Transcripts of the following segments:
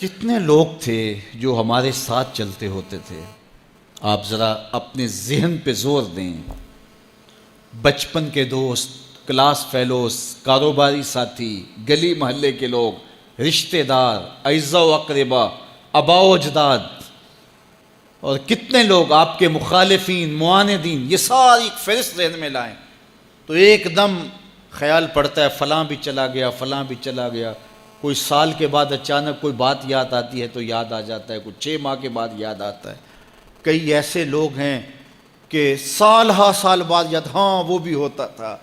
کتنے لوگ تھے جو ہمارے ساتھ چلتے ہوتے تھے؟ آپ ذرا اپنے ذہن پہ زور دیں. بچپن کے دوست، کلاس فیلوز، کاروباری ساتھی، گلی محلے کے لوگ، رشتہ دار، اعزاء و اقربا، آباء و اجداد، اور کتنے لوگ آپ کے مخالفین، معاندین، یہ ساری ایک فہرست ذہن میں لائیں تو ایک دم خیال پڑتا ہے فلاں بھی چلا گیا، فلاں بھی چلا گیا. کوئی سال کے بعد اچانک کوئی بات یاد آتی ہے تو یاد آ جاتا ہے، کوئی 6 ماہ کے بعد یاد آتا ہے. کئی ایسے لوگ ہیں کہ سال ہا سال بعد یاد، ہاں وہ بھی ہوتا تھا.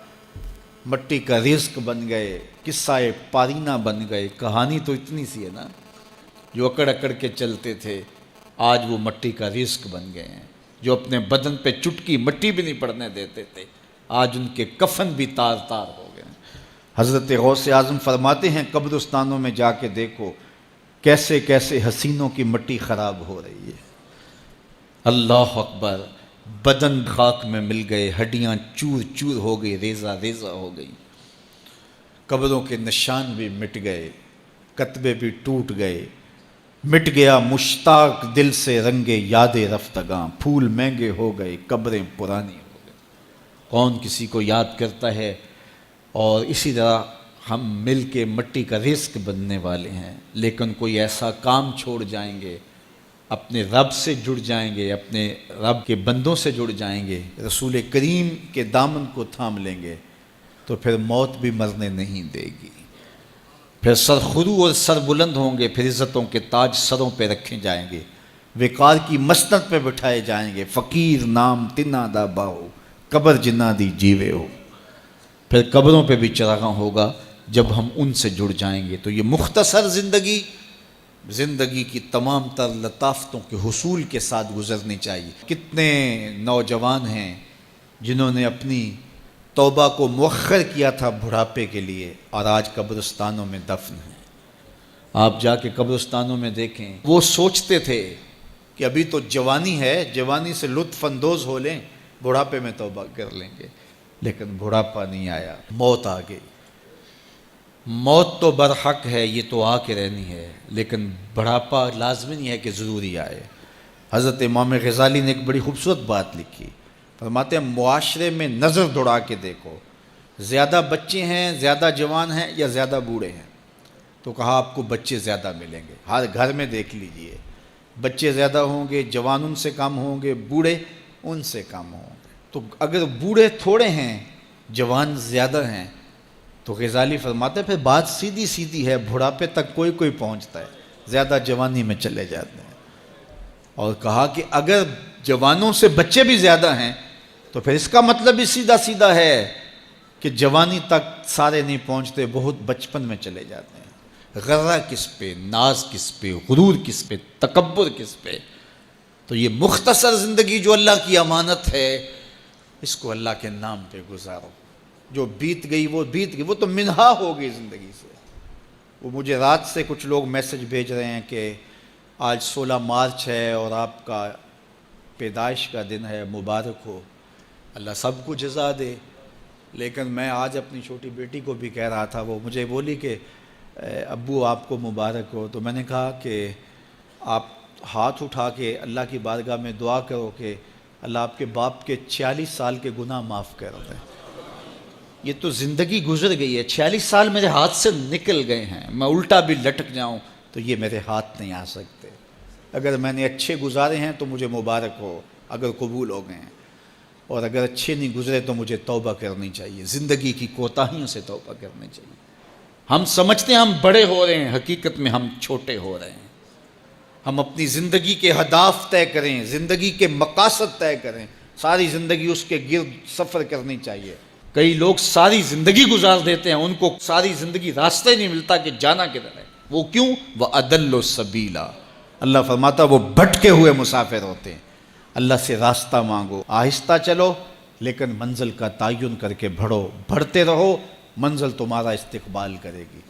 مٹی کا رزق بن گئے، قصہ پارینہ بن گئے. کہانی تو اتنی سی ہے نا، جو اکڑ اکڑ کے چلتے تھے آج وہ مٹی کا رزق بن گئے ہیں. جو اپنے بدن پہ چٹکی مٹی بھی نہیں پڑنے دیتے تھے آج ان کے کفن بھی تار تار ہو گئے ہیں. حضرت غوث اعظم فرماتے ہیں قبرستانوں میں جا کے دیکھو کیسے کیسے حسینوں کی مٹی خراب ہو رہی ہے. اللہ اکبر. بدن خاک میں مل گئے، ہڈیاں چور چور ہو گئی، ریزہ ریزہ ہو گئی. قبروں کے نشان بھی مٹ گئے، کتبے بھی ٹوٹ گئے. مٹ گیا مشتاق دل سے رنگے یاد رفتگاں، پھول مہنگے ہو گئے، قبریں پرانی ہو گئی. کون کسی کو یاد کرتا ہے؟ اور اسی طرح ہم مل کے مٹی کا رزق بننے والے ہیں، لیکن کوئی ایسا کام چھوڑ جائیں گے، اپنے رب سے جڑ جائیں گے، اپنے رب کے بندوں سے جڑ جائیں گے، رسول کریم کے دامن کو تھام لیں گے تو پھر موت بھی مرنے نہیں دے گی. پھر سر خرو اور سر بلند ہوں گے، پھر عزتوں کے تاج سروں پہ رکھے جائیں گے، وقار کی مسند پہ بٹھائے جائیں گے. فقیر نام تنا دا باہو، قبر جنہ دی جیوے ہو. پھر قبروں پہ بھی چراغاں ہوگا جب ہم ان سے جڑ جائیں گے. تو یہ مختصر زندگی کی تمام تر لطافتوں کے حصول کے ساتھ گزرنی چاہیے. کتنے نوجوان ہیں جنہوں نے اپنی توبہ کو مؤخر کیا تھا بڑھاپے کے لیے، اور آج قبرستانوں میں دفن ہیں. آپ جا کے قبرستانوں میں دیکھیں، وہ سوچتے تھے کہ ابھی تو جوانی ہے، جوانی سے لطف اندوز ہو لیں، بڑھاپے میں توبہ کر لیں گے. لیکن بڑھاپا نہیں آیا، موت آ گئی. موت تو برحق ہے، یہ تو آ کے رہنی ہے، لیکن بڑھاپا لازمی نہیں ہے کہ ضروری آئے. حضرت امام غزالی نے ایک بڑی خوبصورت بات لکھی. فرماتے ہیں معاشرے میں نظر دوڑا کے دیکھو، زیادہ بچے ہیں، زیادہ جوان ہیں یا زیادہ بوڑھے ہیں؟ تو کہا آپ کو بچے زیادہ ملیں گے. ہر گھر میں دیکھ لیجئے، بچے زیادہ ہوں گے، جوان ان سے کم ہوں گے، بوڑھے ان سے کم ہوں گے. تو اگر بوڑھے تھوڑے ہیں، جوان زیادہ ہیں، تو غزالی فرماتے ہیں پھر بات سیدھی سیدھی ہے، بڑھاپے تک کوئی کوئی پہنچتا ہے، زیادہ جوانی میں چلے جاتے ہیں. اور کہا کہ اگر جوانوں سے بچے بھی زیادہ ہیں تو پھر اس کا مطلب بھی سیدھا سیدھا ہے کہ جوانی تک سارے نہیں پہنچتے، بہت بچپن میں چلے جاتے ہیں. غرہ کس پہ، ناز کس پہ، غرور کس پہ، تکبر کس پہ؟ تو یہ مختصر زندگی جو اللہ کی امانت ہے، اس کو اللہ کے نام پہ گزارو. جو بیت گئی وہ بیت گئی، وہ تو منہا ہو گئی زندگی سے. وہ مجھے رات سے کچھ لوگ میسج بھیج رہے ہیں کہ آج 16 مارچ ہے اور آپ کا پیدائش کا دن ہے، مبارک ہو. اللہ سب کو جزا دے. لیکن میں آج اپنی چھوٹی بیٹی کو بھی کہہ رہا تھا، وہ مجھے بولی کہ ابو آپ کو مبارک ہو. تو میں نے کہا کہ آپ ہاتھ اٹھا کے اللہ کی بارگاہ میں دعا کرو کہ اللہ آپ کے باپ کے 46 سال کے گناہ معاف کر دے. یہ تو زندگی گزر گئی ہے، 46 سال میرے ہاتھ سے نکل گئے ہیں. میں الٹا بھی لٹک جاؤں تو یہ میرے ہاتھ نہیں آ سکتے. اگر میں نے اچھے گزارے ہیں تو مجھے مبارک ہو اگر قبول ہو گئے ہیں، اور اگر اچھے نہیں گزرے تو مجھے توبہ کرنی چاہیے. زندگی کی کوتاہیوں سے توبہ کرنی چاہیے. ہم سمجھتے ہیں ہم بڑے ہو رہے ہیں، حقیقت میں ہم چھوٹے ہو رہے ہیں. ہم اپنی زندگی کے اہداف طے کریں، زندگی کے مقاصد طے کریں. ساری زندگی اس کے گرد سفر کرنی چاہیے. کئی لوگ ساری زندگی گزار دیتے ہیں، ان کو ساری زندگی راستہ ہی نہیں ملتا کہ جانا کدھر ہے. وہ کیوں؟ وَأَضَلُّ السَّبِيلَ. اللہ فرماتا وہ بھٹکے ہوئے مسافر ہوتے ہیں. اللہ سے راستہ مانگو، آہستہ چلو لیکن منزل کا تعین کر کے بڑھو. بڑھتے رہو، منزل تمہارا استقبال کرے گی.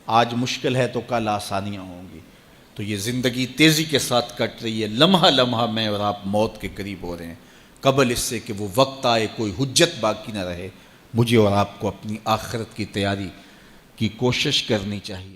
آج مشکل ہے تو کل آسانیاں ہوں گی. تو یہ زندگی تیزی کے ساتھ کٹ رہی ہے. لمحہ لمحہ میں اور آپ موت کے قریب ہو رہے ہیں. قبل اس سے کہ وہ وقت آئے کوئی حجت باقی نہ رہے، مجھے اور آپ کو اپنی آخرت کی تیاری کی کوشش کرنی چاہیے.